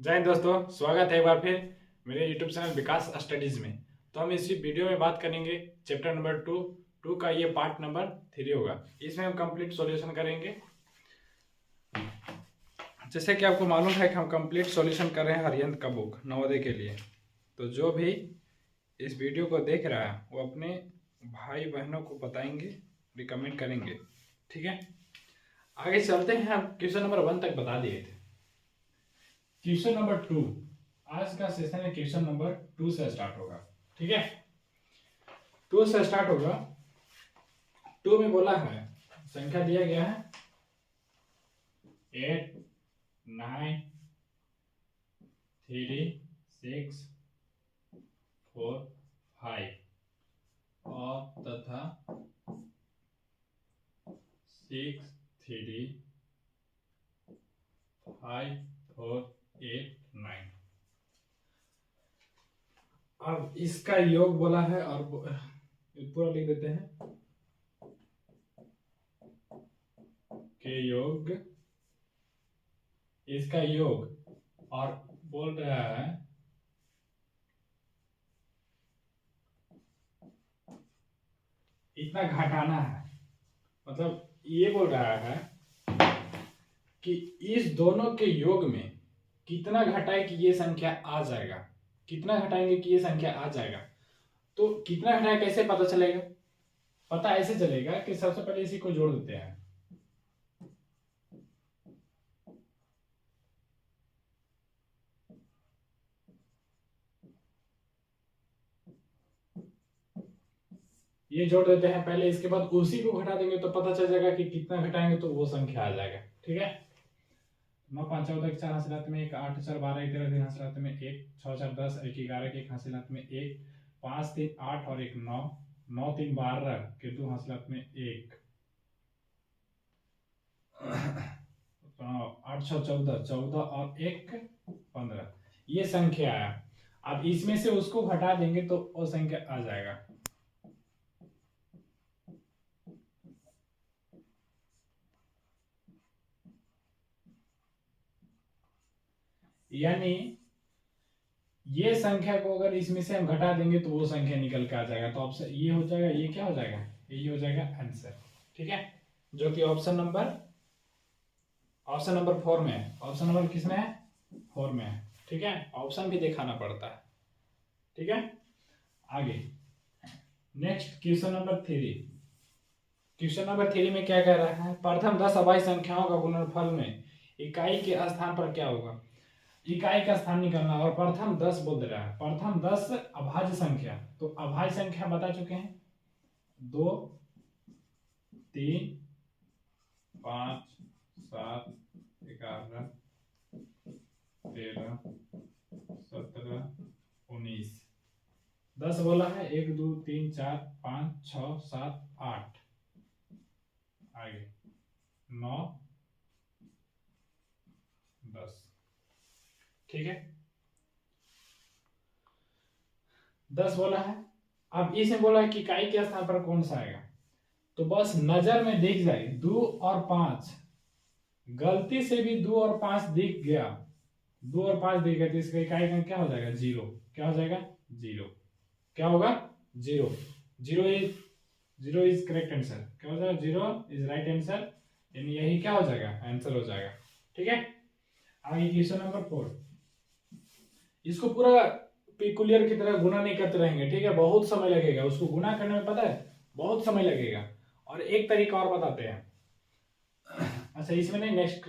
जय हिंद दोस्तों, स्वागत है एक बार फिर मेरे YouTube चैनल विकास स्टडीज में। तो हम इसी वीडियो में बात करेंगे चैप्टर नंबर टू का ये पार्ट नंबर 3 होगा। इसमें हम कंप्लीट सॉल्यूशन करेंगे। जैसे कि आपको मालूम है कि हम कंप्लीट सॉल्यूशन कर रहे हैं हरियंत का बुक नवोदय के लिए। तो जो भी इस वीडियो को देख रहा है वो अपने भाई बहनों को बताएंगे, रिकमेंड करेंगे। ठीक है, आगे चलते हैं। हम क्वेश्चन नंबर 1 तक बता दिए थे। क्वेश्चन नंबर 2, आज का सेशन है क्वेश्चन नंबर 2 से स्टार्ट होगा। ठीक है, 2 से स्टार्ट होगा। 2 में बोला है, संख्या दिया गया है 8, 9, 3, 6, 4, 5 और तथा 6, 3, 5, 4, 8, 9। अब इसका योग बोला है और पूरा लिख देते हैं के योग, इसका योग और बोल रहा है इतना घटाना है। मतलब ये बोल रहा है कि इस दोनों के योग में कितना घटाए कि ये संख्या आ जाएगा, कितना घटाएंगे कि ये संख्या आ जाएगा। तो कितना घटाए कैसे पता चलेगा? पता ऐसे चलेगा कि सबसे पहले इसी को जोड़ देते हैं। ये जोड़ देते हैं पहले, इसके बाद उसी को घटा देंगे तो पता चल जाएगा कि कितना घटाएंगे तो वो संख्या आ जाएगा। ठीक है, 9 5 14 4 हासिलात में 1, 8 4 12 13 3 हासिलात में 1, 6 4 10 1 11 के 1 हासिलात में 1, 5 3 8 और 1 9, 9 3 12 के 2 हासिलात में 1, 8 6 14 14 और 1 15, ये संख्या है। अब इसमें से उसको घटा देंगे तो वो संख्या आ जाएगा। यानी ये संख्या को अगर इसमें से हम घटा देंगे तो वो संख्या निकल के आ जाएगा। तो ऑप्शन ये हो जाएगा, ये क्या हो जाएगा, ये हो जाएगा आंसर। ठीक है, जो कि ऑप्शन नंबर 4 में है। ऑप्शन नंबर किस में है? 4 में है। ठीक है, ऑप्शन भी दिखाना पड़ता है। ठीक है, आगे next question number 3। Question number 3 में क्या कह रहा है? प्रथम 10 अभाज्य संख्याओं का गुणनफल में इकाई के स्थान पर क्या होगा? इकाई का स्थान निकालना और प्रथम 10 बोल दे रहा है। प्रथम 10 अभाज्य संख्या, तो अभाज्य संख्या बता चुके हैं 2, 3, 5, 7, 11, 13, 17, 19। 10 बोला है 1 2 3 4 5 6 7 8, आगे 9 10। ठीक है, 10 बोला है। अब इसमें बोला है कि इकाई के स्थान पर कौन सा आएगा। तो बस नजर में दिख जाए 2 और 5, गलती से भी 2 और 5 दिख गया, 2 और 5 दिख गया तो इसका इकाई का क्या हो जाएगा? 0। क्या हो जाएगा? 0। क्या होगा? 0। 0 इज करेक्ट आंसर। क्या हो जाएगा? 0 इज राइट आंसर, यानी यही क्या हो जाएगा? आंसर हो जाएगा। ठीक है, आगे क्वेश्चन नंबर 4। इसको पूरा पिकुलियर की तरह गुना नहीं करते रहेंगे। ठीक है, बहुत समय लगेगा उसको गुना करने में, पता है बहुत समय लगेगा। और एक तरीका और बताते हैं। अच्छा, इसमें नहीं, नेक्स्ट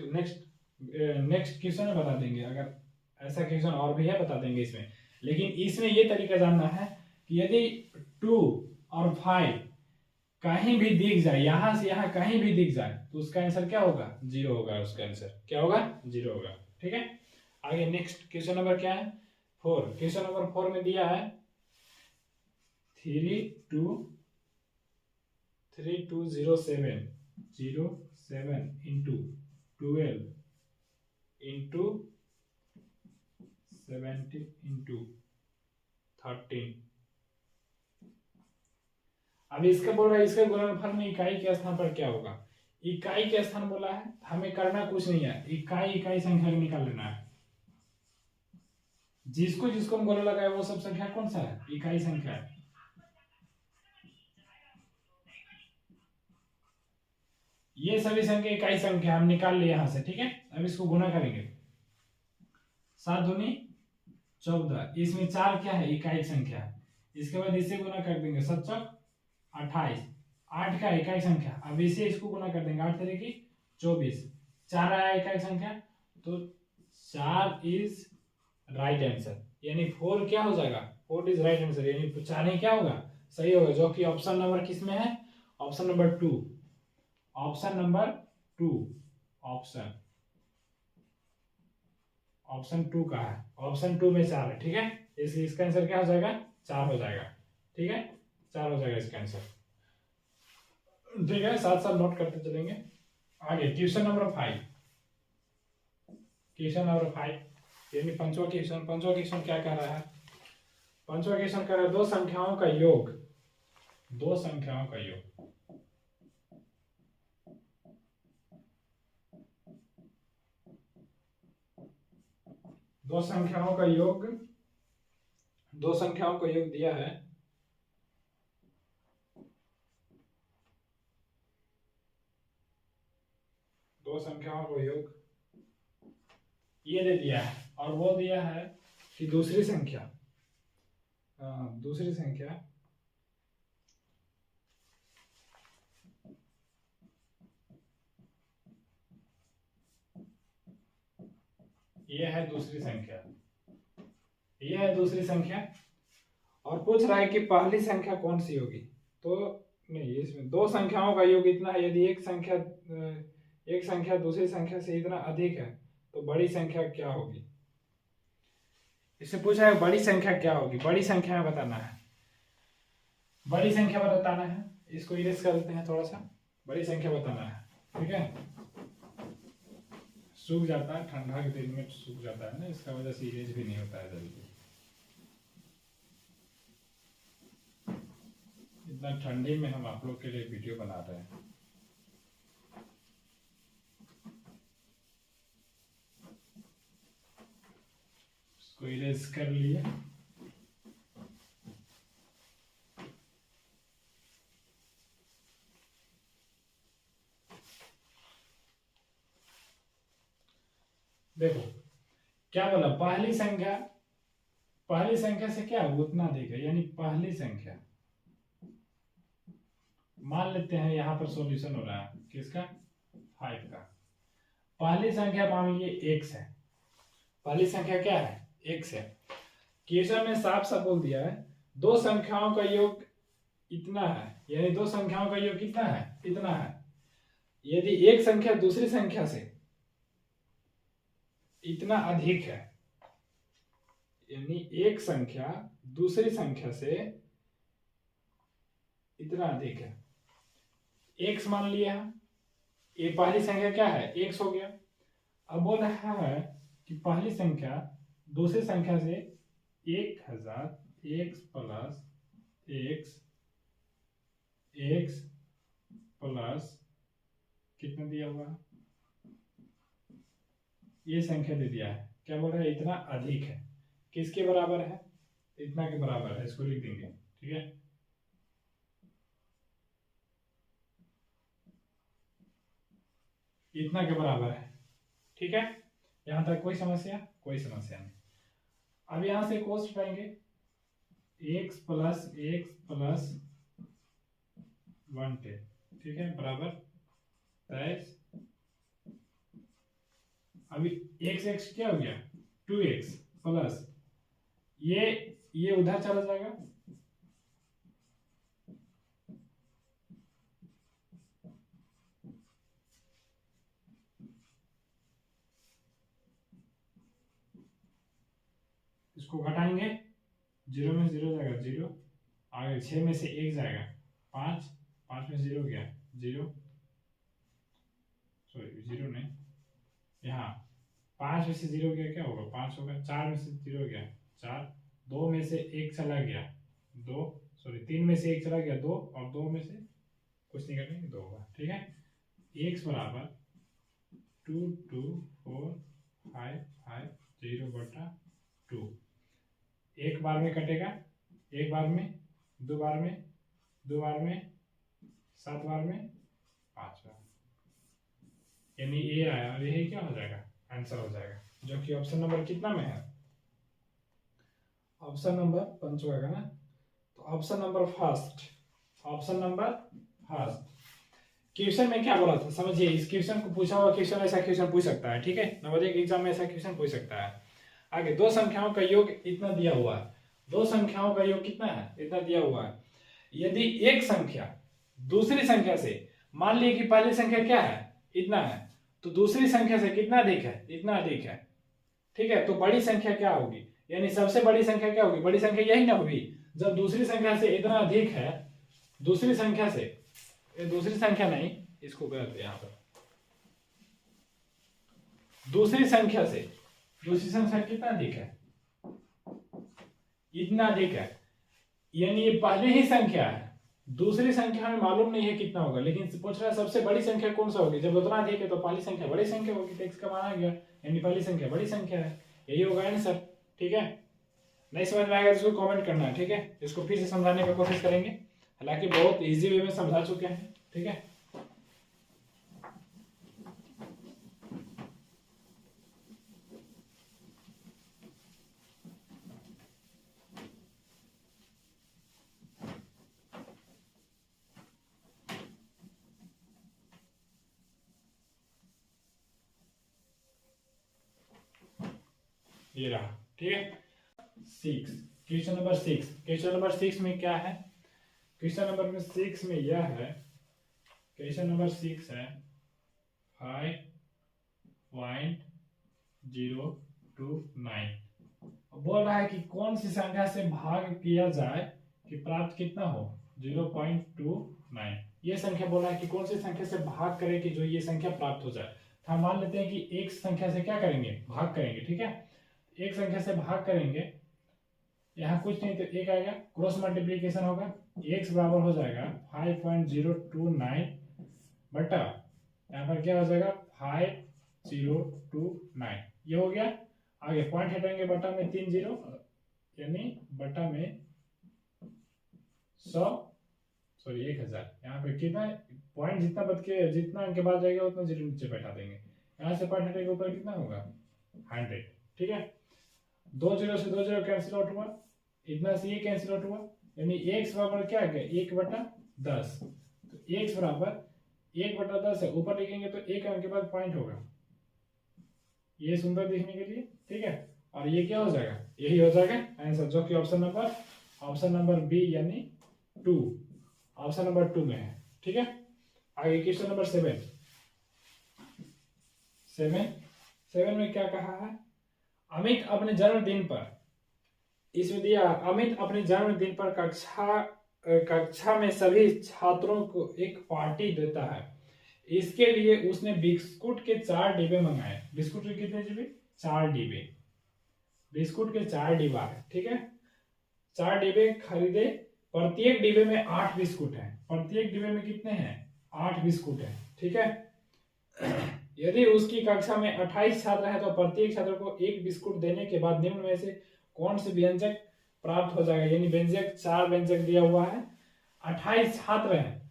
क्वेश्चन में बता देंगे। अगर ऐसा क्वेश्चन और भी है बता देंगे इसमें। लेकिन इसमें ये तरीका जानना है कि यदि 2 और 5 कहीं भी दिख जाए, यहां से यहां कहीं भी दिख जाए तो उसका आंसर क्या होगा? 0 होगा। उसका आंसर क्या होगा? 0 होगा। ठीक है, आगे नेक्स्ट क्वेश्चन नंबर क्या है? 4। क्वेश्चन नंबर 4 में दिया है 3207 into 12 into 70 into 13। अब इसका बोल रहा है इसका गुणनफल में इकाई के स्थान पर क्या होगा। इकाई के स्थान बोला है, हमें करना कुछ नहीं है, इकाई संख्या निकाल लेना है। जिसको जिसको हम गोला लगाए वो सब संख्या कौन सा है? इकाई संख्या है। ये सभी संख्या इकाई संख्या हम निकाल लिए यहां से, ठीक है। अब इसको गुना करेंगे, 7 दूनी 14, इसमें 4 क्या है? इकाई संख्या। इसके बाद इसे गुना कर देंगे, 7 चौक 28, 8 का इकाई संख्या। अब इसे इसको गुना कर देंगे, 8 तरीके 24, 4 आया इकाई संख्या, तो 4 इज राइट आंसर, यानी 4 क्या हो जाएगा? 4 इज राइट आंसर, यानी 4 ही क्या होगा? सही होगा, जो कि ऑप्शन नंबर किसमें है? Option number 2, option number 2, option 2 का है। ऑप्शन 2 में 4 है, ठीक है। इसका आंसर क्या हो जाएगा? 4 हो जाएगा, ठीक है, 4 हो जाएगा इसका आंसर, ठीक है। साथ साथ नोट करते चलेंगे आगे। क्वेश्चन नंबर 5, क्वेश्चन नंबर 5 यानी पांचवा क्वेश्चन। पांचवा क्वेश्चन क्या कह रहा है? पांचवा क्वेश्चन कह रहा है दो संख्याओं का योग, दो संख्याओं का योग, दो संख्याओं का योग, दो संख्याओं का योग दिया है, दो संख्याओं का योग ये दे दिया है, और वो दिया है कि दूसरी संख्या, दूसरी संख्या ये है दूसरी संख्या, ये है दूसरी संख्या, और पूछ रहा है कि पहली संख्या कौन सी होगी। तो नहीं, इसमें दो संख्याओं का योग इतना है, यदि एक संख्या दूसरी संख्या से इतना अधिक है तो बड़ी संख्या क्या होगी। इससे पूछा है बड़ी संख्या क्या होगी, बड़ी संख्या बताना है, बड़ी संख्या बताना है। इसको इरेज कर देते हैं थोड़ा सा, बड़ी संख्या बताना है, ठीक है। सूख जाता है, ठंडा के दिन में सूख जाता है ना, इसका वजह से इरेज भी नहीं होता है जल्दी। इतना ठंडी में हम आप लोग के लिए वीडियो बना रहे हैं। इसको इरेज कर लिए। देखो क्या बोला, पहली संख्या, पहली संख्या से क्या उतना देगा, यानी पहली संख्या मान लेते हैं यहां पर सॉल्यूशन हो रहा है किसका? 5 का। पहली संख्या मान लीजिए x है, पहली संख्या क्या है? x है। क्वेश्चन में साफ साफ बोल दिया है दो संख्याओं का योग इतना है, यानी दो संख्याओं का योग कितना है? इतना है। यदि एक संख्या दूसरी संख्या से इतना अधिक है, यानी एक संख्या दूसरी संख्या से इतना अधिक है, x मान लिया, ये पहली संख्या क्या है? x हो गया। अब बोल रहा है कि पहली संख्या दूसरी संख्या से 1000 x प्लस x प्लस कितना दिया हुआ, ये संख्या दे दिया है। क्या बोल रहा है? इतना अधिक है, किसके बराबर है? इतना के बराबर है, इसको लिख देंगे, ठीक है। इतना के बराबर है, ठीक है। यहां तक कोई समस्या? कोई समस्या नहीं। अब यहां से कोष्ट पाएंगे, x प्लस 110, ठीक है, बराबर 23। अभी x क्या हो गया? 2x प्लस ये उधर चला जाएगा, इसको घटाएंगे, 0 में 0 जाएगा 0, आगे 6 में से 1 जाएगा 5, 5 में 0 गया 0, सॉरी 0 नहीं, यहाँ 5 में से 0 गया क्या होगा? 5 होगा। 4 में से 0 गया 4, 2 में से 1 चला गया 2, सॉरी 3 में से 1 चला गया 2, और 2 में से कुछ नहीं करेंगे 2 होगा, ठीक है। x बराबर 2 2 4 5 5 0/2, एक बार में कटेगा, एक बार में, दो बार में, दो बार में, 7 बार में, 5 बार, यानी ये आया और यही क्या हो जाएगा, आंसर हो जाएगा, जो कि ऑप्शन नंबर कितना में है, ऑप्शन नंबर 5 का ना। तो option number first, option number first. Question में क्या बोला था समझिए, इस क्वेश्चन को पूछा हुआ क्वेश्चन, ऐसा क्वेश्चन पूछ सकता है, ठीक है, नवोदय के एग्जाम में ऐसा क्वेश्चन पूछ सकता है। आगे दो संख्याओं का योग इतना दिया हुआ है, दो संख्याओं का योग कितना है, इतना दिया हुआ है। यदि एक संख्या दूसरी संख्या से, मान लीजिए कि पहली संख्या क्या है, इतना है, तो दूसरी संख्या से कितना अधिक है, इतना अधिक है, ठीक है। तो बड़ी संख्या क्या होगी, यानी सबसे बड़ी संख्या क्या होगी, बड़ी संख्या यही ना होगी, जब दूसरी संख्या से इतना अधिक है, दूसरी संख्या से, दूसरी संख्या नहीं, इसको गलत यहाँ पर, दूसरी संख्या से, दूसरी संख्या कितना अधिक है, इतना अधिक है, यानी ये पहले ही संख्या है, दूसरी संख्या में मालूम नहीं है कितना होगा, लेकिन पूछ रहा है सबसे बड़ी संख्या कौन सा होगी, जब उतना अधिक है तो पहली संख्या बड़ी संख्या होगी, टेक्स का माना गया, यानी पहली संख्या बड़ी संख्या है, यही होगा आंसर, ठीक है। नहीं समझ में आएगा इसको कमेंट करना है, ठीक है, इसको फिर से समझाने की कोशिश करेंगे, हालांकि बहुत इजी वे में समझा चुके हैं, ठीक है। ये रहा, ठीक है। 6, क्वेश्चन नंबर 6, क्वेश्चन नंबर 6 में क्या है, क्वेश्चन नंबर में 6 में यह है, क्वेश्चन नंबर 6 है 5.029, बोल रहा है कि कौन सी संख्या से भाग किया जाए कि प्राप्त कितना हो, 0.29। ये संख्या बोल रहा है कि कौन सी संख्या से भाग करें कि जो ये संख्या प्राप्त हो जाए। तो हम मान लेते हैं कि एक संख्या से क्या करेंगे, भाग करेंगे, ठीक है। एक संख्या से भाग करेंगे, यहाँ कुछ नहीं तो एक आएगा, क्रॉस मल्टीप्लीकेशन होगा, x बराबर हो जाएगा 5.029 बटा यहाँ पर क्या हो जाएगा 5029, ये हो गया। आगे पॉइंट हटाएंगे, बटा में 3 0, यानी बटा में 100, सॉरी 1000, यहाँ पे कितना पॉइंट जितना बच के जितना अंक के बाद जाएगा उतना जीरो नीचे बैठा देंगे, यहाँ से पॉइंट हटेगा ऊपर कितना होगा 100, ठीक है। 2 0 से 2 0 कैंसिल आउट हुआ, इतना से ये कैंसिल आउट हुआ, यानी x बराबर क्या आ गया 1/10, तो x बराबर 1/10 है, ऊपर लिखेंगे तो एक अंक के बाद पॉइंट होगा, ये सुंदर दिखने के लिए, ठीक है। और ये क्या हो जाएगा, यही हो जाएगा आंसर, जो कि ऑप्शन नंबर बी यानी 2, ऑप्शन नंबर 2 में है, ठीक है। आगे क्वेश्चन नंबर 7 में क्या कहा है, अमित अपने जन्मदिन पर, इसमें दिया अमित अपने जन्मदिन पर कक्षा में सभी छात्रों को एक पार्टी देता है, इसके लिए उसने बिस्कुट के 4 डिब्बे मंगाए, बिस्कुट के कितने डिब्बे, 4 डिब्बे, बिस्कुट के 4 डिब्बा है, ठीक है, 4 डिब्बे खरीदे, प्रत्येक डिब्बे में 8 बिस्कुट है, प्रत्येक डिब्बे में कितने हैं 8 बिस्कुट है, ठीक है। यदि उसकी कक्षा में 28 छात्र हैं तो प्रत्येक छात्र को एक बिस्कुट देने के बाद निम्न में से कौन से व्यंजक प्राप्त हो जाएगा, यानी व्यंजक 4 व्यंजक दिया हुआ है, 28 छात्र हैं,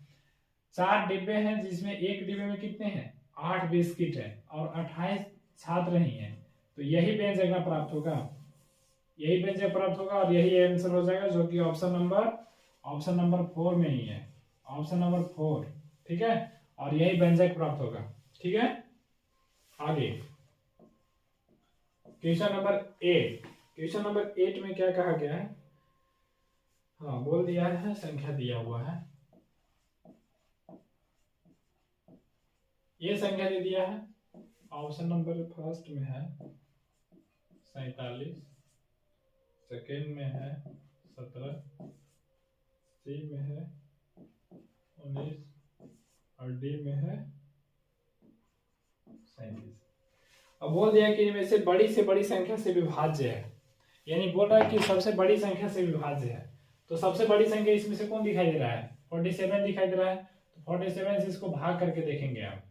4 डिब्बे हैं जिसमें एक डिब्बे में कितने हैं 8 बिस्किट है और 28 छात्र ही हैं, तो यही व्यंजक ना प्राप्त होगा, यही व्यंजक प्राप्त होगा और यही आंसर हो जाएगा, जो कि ऑप्शन नंबर 4 में ही है, ऑप्शन नंबर 4, ठीक है, और यही व्यंजक प्राप्त होगा, ठीक है। आगे क्वेश्चन नंबर 8, क्वेश्चन नंबर 8 में क्या कहा गया है, हाँ बोल दिया है, संख्या दिया हुआ है, ये संख्या दे दिया है, ऑप्शन नंबर फर्स्ट में है 47, सेकेंड में है 17, सी में है 19 और डी में है 37। अब बोल दिया कि इनमें से बड़ी संख्या से विभाज्य है, यानी बोल रहा है कि सबसे बड़ी संख्या से विभाज्य है, तो सबसे बड़ी संख्या इसमें से कौन दिखाई दे रहा है 47 दिखाई दे रहा है, तो 47 से इसको भाग करके देखेंगे आप,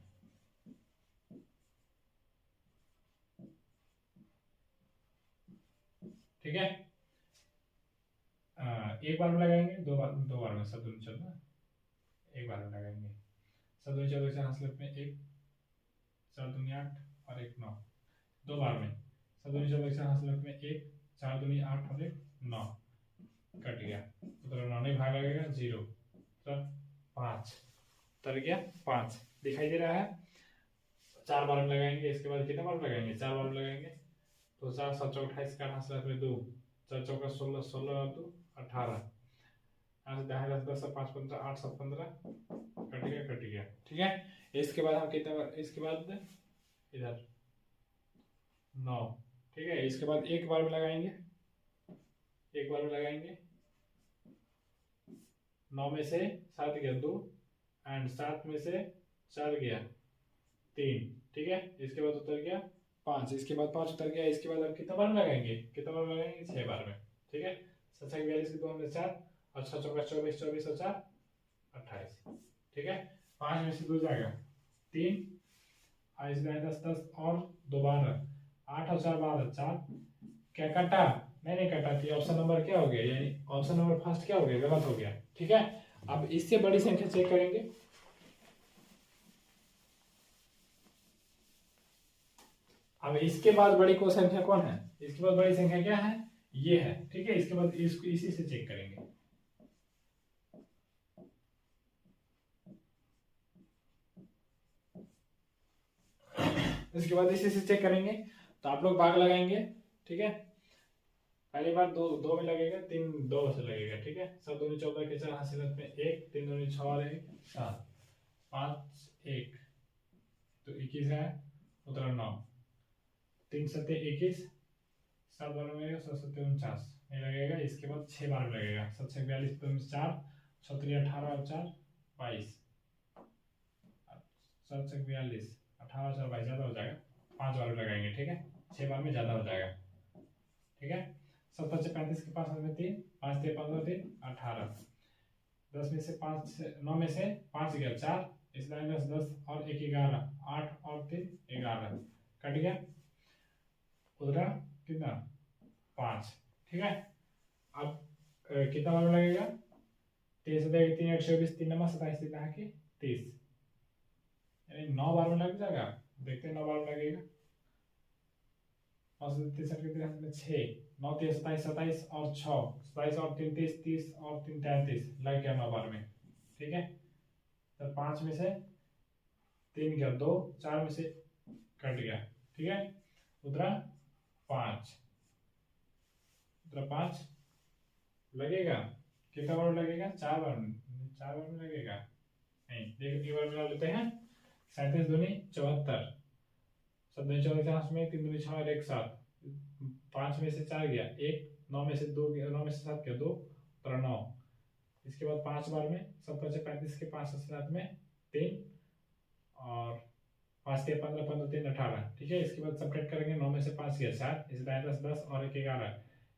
ठीक है। एक बार में लगाएंगे, दो बार में, सब दोनों चौदह एक बार में लगाएंगे। सब दोनों चौदह चार हासिल में एक, चार दूनी 8 और एक 9, दो बार में। सब दोनों चौदह चार हासिल में एक, चार दूनी 8 और एक 9, कट गया। उधर 9 नहीं भाग लगेगा 0, तो 5 उतर गया 5, दिखाई दे रहा है। 4 बार में लगाएंगे, इसके बाद कितने बार में लगाएंगे, 4 बार में लगाएंगे। तो 4 7 चौक 28 का हासिल में 2, 4 चौका 16, 16 और 2 18, यहाँ से 10 10 5 15 8 7 15, कट गया। ठीक है, इसके बाद हम कितने बार, इसके बाद इधर 9, ठीक है। इसके बाद एक बार में लगाएंगे, एक बार में लगाएंगे। 9 में से 7 गया 2, एंड 7 में से 4 गया 3, ठीक है। इसके बाद उतर गया 5, इसके बाद 5 उतर गया। इसके बाद अब कितना बार में लगाएंगे, कितना बार में लगाएंगे, 6 बार में, ठीक है। 7 6 42 के 2 में 4 और 6 चौका 24 24 और 4 28, ठीक है। 5 में से 2 जाएगा 3, और इसमें 10 10 और 2 12, 8 और 4 12, 4 क्या कटा, नहीं कटा थी। ऑप्शन नंबर क्या हो गया, यानी ऑप्शन नंबर फर्स्ट क्या हो गया, गलत हो गया, ठीक है। अब इससे बड़ी संख्या चेक करेंगे। अब इसके बाद बड़ी को संख्या कौन है, इसके बाद बड़ी संख्या क्या है, ये है, ठीक है। इसके बाद इसको इसी से चेक करेंगे। इसके बाद इसी से चेक करेंगे, तो आप लोग भाग लगाएंगे, ठीक है। पहली बार 2 में लगेगा, 3 2 से लगेगा, ठीक है। 7 दूनी 14 के 4 हासिल में 1, 3 दूनी 6 और 1 7, 5 1 तो 21 है, उतरा 9, 3 7 21, 7 बार में लगेगा, 7 7 49 नहीं लगेगा। इसके बाद 6 बार में लगेगा, 7 6 42 4, 6 3 18 और 4 22, 7 6 42 18 4 22 ज्यादा हो जाएगा, 5 बार में लगाएंगे, ठीक है। 6 बार में ज्यादा हो जाएगा, ठीक है। 7 से 35 के 5 में 3, 5 3 15 3 18, 10 में से 5 9 में से 5 गया 4, इसलिए 10 10 और 1 11, 8 और 3 11, कट गया। उधरा कितना 5, ठीक है। अब कितना बार में लगेगा, 3 से 3 8 24 3 9 27 3 के 30, यानी 9 बार में लग जाएगा। देखते हैं 9 बार में लगेगा, 9 से 63 के 3 में 6, 9 3 27 27 और 6 27 और 3 30 30 और 3 33 लग गया 9 बार में, ठीक है। तो 5 में से 3 गया 2, 4 में से कट गया, ठीक है। उधरा 5, उधरा 5 लगेगा, कितना बार लगेगा, 4 बार में, 4 बार में लगेगा नहीं, देखिए 2 बार मिला लेते हैं। 37 दूनी 74, 7 दूनी 14 में 3 दूनी 6 और 1 7, 5 में से 4 गया 1, 9 में से 2 गया, 9 में से 7 गया 2 और 9। इसके बाद 5 बार में 70 से 35 के 5 से 7 में 3 और 5 3 15 15 3 18, ठीक है। इसके बाद सब्ट्रैक्ट करेंगे, 9 में से 5 गया 4, इसलिए 10 10 और 1 11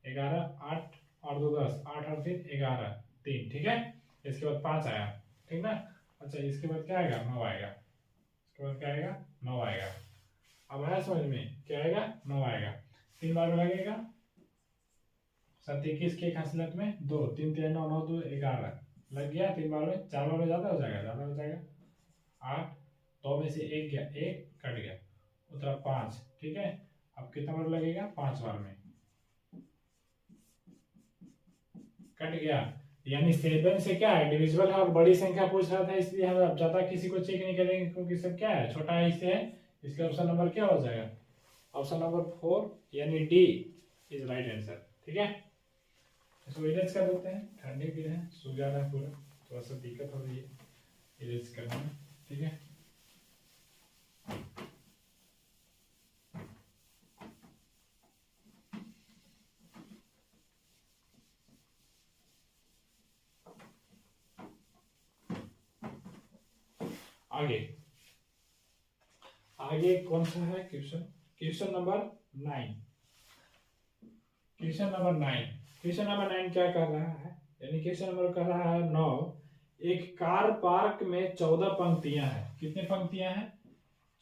11 8 और 2 10, 8 और 3 11 3, ठीक है। इसके बाद 5 आया, ठीक ना। अच्छा, इसके बाद क्या आएगा, 9 आएगा। इसके बाद क्या आएगा, 9 आएगा। अब है समझ में, क्या आएगा, 9 आएगा। 3 बार में लगेगा, 7 21 के हासिलत में 2, 3 3 9 9 2 11 लग गया 3 बार में। 4 बार में ज्यादा हो जाएगा, ज्यादा हो जाएगा 8, 2 में से 1 गया 1 कट गया, उतरा 5, ठीक है। अब कितना बार लगेगा, 5 बार में, कट गया। यानी 7 से क्या है, डिविजिबल है और बड़ी संख्या पूछ रहा था, इसलिए हम अब ज्यादा किसी को चेक नहीं करेंगे, क्योंकि सब क्या है, छोटा है, इससे है। इसके ऑप्शन नंबर क्या हो जाएगा, ऑप्शन नंबर 4 यानी डी इज राइट आंसर, ठीक है। इसको इरेज कर देते हैं, ठंडी भी है, सूख जा रहा है पूरा, थोड़ा सा दिक्कत हो रही है इरेज करने में, ठीक है। आगे आगे कौन सा है question, question number 9। Question number 9, question number 9 क्या कर रहा है, यानी क्वेश्चन नंबर कर रहा है 9। एक कार पार्क में 14 पंक्तियां हैं, कितने पंक्तियां हैं,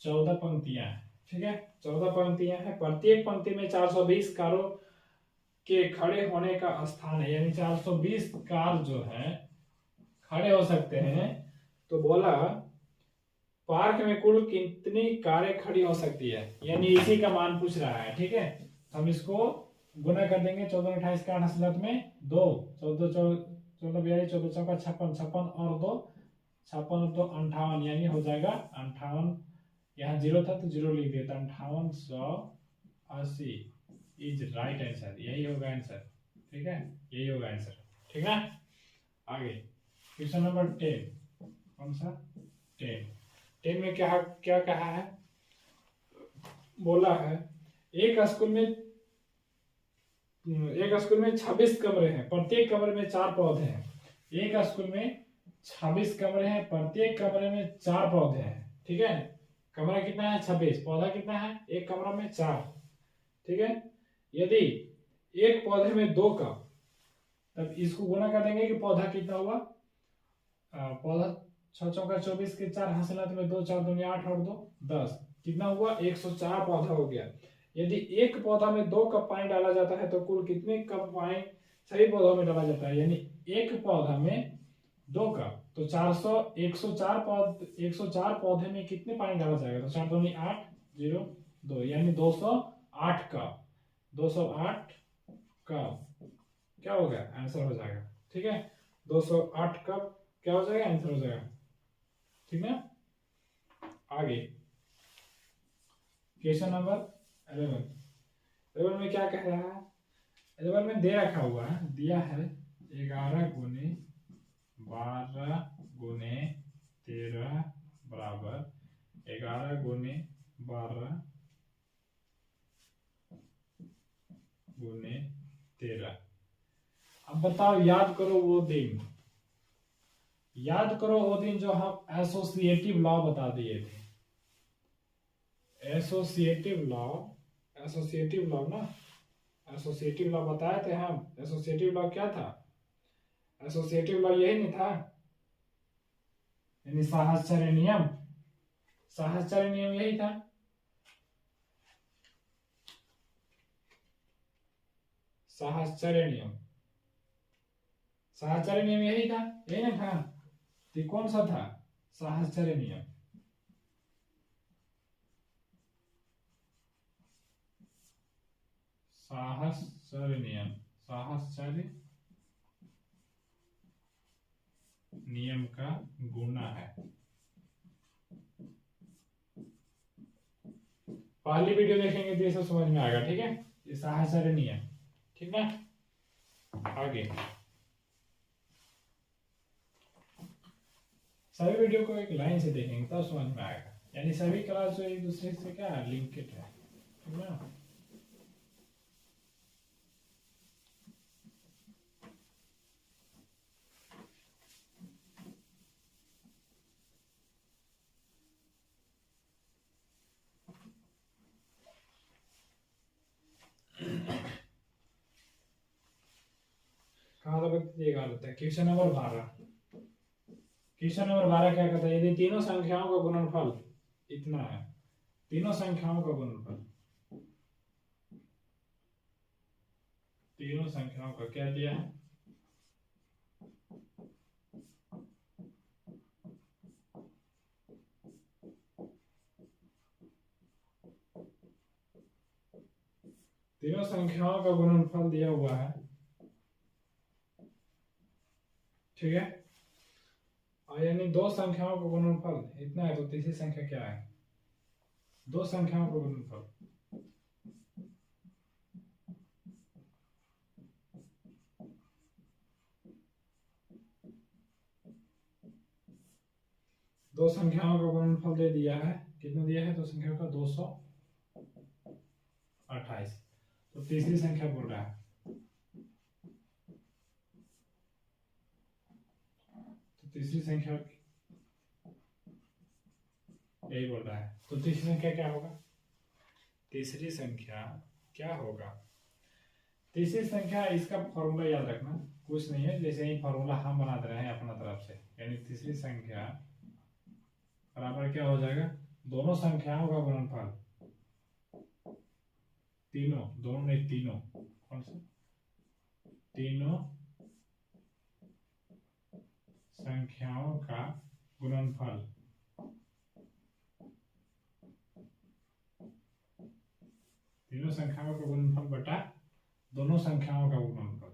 14 पंक्तियां हैं, ठीक है। 14 पंक्तियां हैं, प्रत्येक पंक्ति में 420 कारों के खड़े होने का स्थान है, यानी 420 कार जो है खड़े हो सकते हैं। तो बोला पार्क में कुल कितनी कारें खड़ी हो सकती है, यानी इसी का मान पूछ रहा है। ठीक है, हम इसको गुना कर देंगे। 14 28 का 8 में 2, 14 14 42 14 चौका 56, 56 और 2 56 तो 58, यानी हो जाएगा 58। यहाँ 0 था तो 0 लिख दिया, 5880 इज राइट आंसर। यही होगा आंसर। ठीक है, यही होगा आंसर। ठीक है, आगे क्वेश्चन नंबर 10। कौन सा? 10। 10 में क्या क्या कहा है? बोला है एक स्कूल में 26 कमरे हैं, प्रत्येक कमरे में 4 पौधे हैं। एक स्कूल में 26 कमरे हैं, प्रत्येक कमरे में 4 पौधे हैं। ठीक है, कमरा कितना है? 26, पौधा कितना है? एक कमरा में 4। ठीक है, यदि एक पौधे में 2 कप, तब इसको गुना कर देंगे कि पौधा कितना हुआ। पौधा 6 चौका 24 के 4 हासिलात में 2 4 दूनी 8 और 2 10, कितना हुआ? 104 पौधा हो गया। यदि एक पौधा में 2 कप पानी डाला जाता है तो कुल कितने कप पानी सभी पौधों में डाला जाता है? यानी एक पौधा में 2 कप, तो 104 पौधे में कितने पानी डाला जाएगा? तो 4 दूनी 8 0 2, यानी 208 कप। 208 कप क्या हो गया? आंसर हो जाएगा। ठीक है, 208 कप क्या हो जाएगा? आंसर हो जाएगा। ठीक है, आगे क्वेश्चन नंबर 11। 11 में क्या कह रहा है? 11 में दे रखा हुआ है, दिया है 11 गुने 12 गुने 13 बराबर 11 गुने 12 गुने 13। अब बताओ, याद करो वो दिन, याद करो वो दिन जो हम एसोसिएटिव लॉ बता दिए थे। एसोसिएटिव लॉ ना, एसोसिएटिव लॉ बताए थे हम। एसोसिएटिव लॉ क्या था? एसोसिएटिव लॉ यही नहीं था, यानी साहचर्य नियम। साहचर्य नियम यही था। साहचर्य नियम, साहचर्य नियम यही था, यही ना था? तो कौन सा था? साहचर्य नियम। साहचर्य नियम, साहचर्य नियम का गुना है। पहली वीडियो देखेंगे तो ये सब समझ में आएगा। ठीक है, ये साहचर्य नियम। ठीक है, आगे सभी वीडियो को एक लाइन से देखेंगे तब समझ में आएगा, यानी सभी क्लास जो एक दूसरे से क्या लिंकेड है। ठीक है, कहाँ तक ये गलत है? Question number 12। क्वेश्चन नंबर 12 क्या कहता है? यदि तीनों संख्याओं का गुणनफल इतना है, तीनों संख्याओं का गुणनफल, तीनों संख्याओं का क्या दिया है? तीनों संख्याओं का गुणनफल दिया हुआ है। ठीक है, और यानी दो संख्याओं का गुणनफल इतना है, तो तीसरी संख्या क्या है? दो संख्याओं का गुणनफल, दो संख्याओं का गुणनफल दे दिया है। कितना दिया है? दो संख्याओं का 228। तो तीसरी संख्या बोल रहा है, तो तीसरी संख्या यही बोल रहा है। तो तीसरी संख्या क्या होगा? तीसरी संख्या क्या होगा? तीसरी संख्या, इसका फॉर्मूला याद रखना, कुछ नहीं है, जैसे ही फॉर्मूला हम बना दे रहे हैं अपना तरफ से, यानी तीसरी संख्या बराबर क्या हो जाएगा? दोनों संख्याओं का गुणनफल, तीनों, दोनों नहीं तीनों, कौन सा? तीनों संख्याओं का गुणनफल तीनों संख्याओं का गुणनफल बटा दोनों संख्याओं का गुणनफल।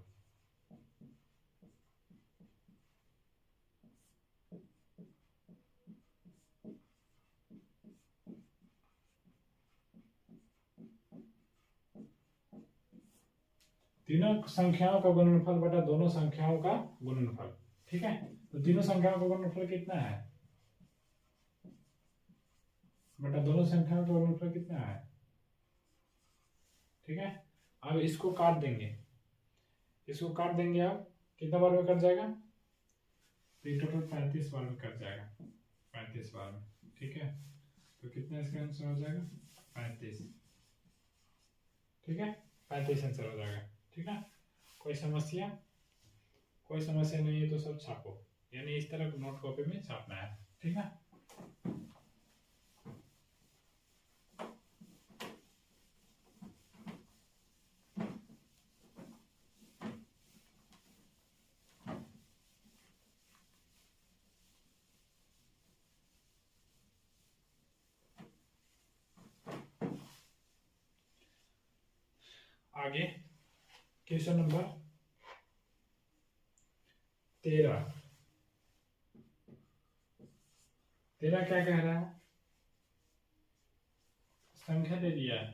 तीनों संख्याओं का गुणनफल बटा दोनों संख्याओं का गुणनफल। ठीक है, तो तीनों संख्याओं का गुणनफल कितना है बटा दोनों संख्याओं का गुणनफल कितना है। ठीक है, अब इसको काट देंगे, अब कितना बार में कट जाएगा, तो ये टोटल 35 बार में कट जाएगा, 35 बार में। ठीक है, तो कितना इसका आंसर हो जाएगा 35। ठीक है, 35 आंसर हो जाएगा। ठीक है, कोई समस्या नहीं है तो सब छापो, यानी इस तरह नोट कॉपी में छापना है। ठीक है, आगे क्वेश्चन नंबर 13 क्या कह रहा है, संख्या दे दिया है,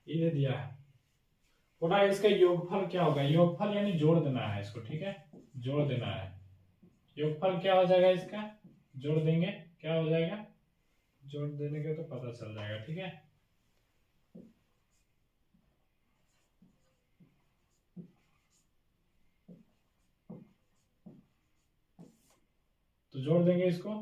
ये दे दिया है, बोला इसका योगफल क्या होगा, योगफल यानी जोड़ देना है इसको। ठीक है, जोड़ देना है, योगफल क्या हो जाएगा इसका, जोड़ देंगे क्या हो जाएगा, जोड़ देने के तो पता चल जाएगा। ठीक है, तो जोड़ देंगे इसको,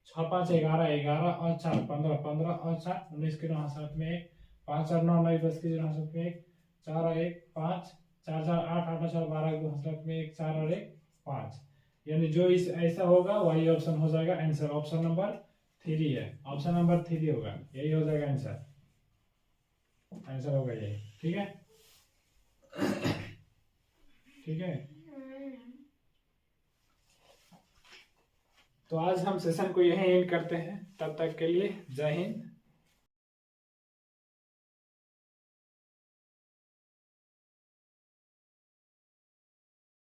6 5 11 11 और 4 15 15 और 4 19 के 9 7 में 1 5 4 9 9 10 के 9 7 में 1 4 और 1 5 4 4 8 8 4 12 के 9 7 में 1 4 और 1 5, यानी जो इस ऐसा होगा वही ऑप्शन हो जाएगा आंसर। ऑप्शन नंबर 3 है, ऑप्शन नंबर 3 होगा, यही हो जाएगा आंसर, आंसर होगा यही। ठीक है, ठीक है, तो आज हम सेशन को यहीं एंड करते हैं, तब तक के लिए जय हिंद।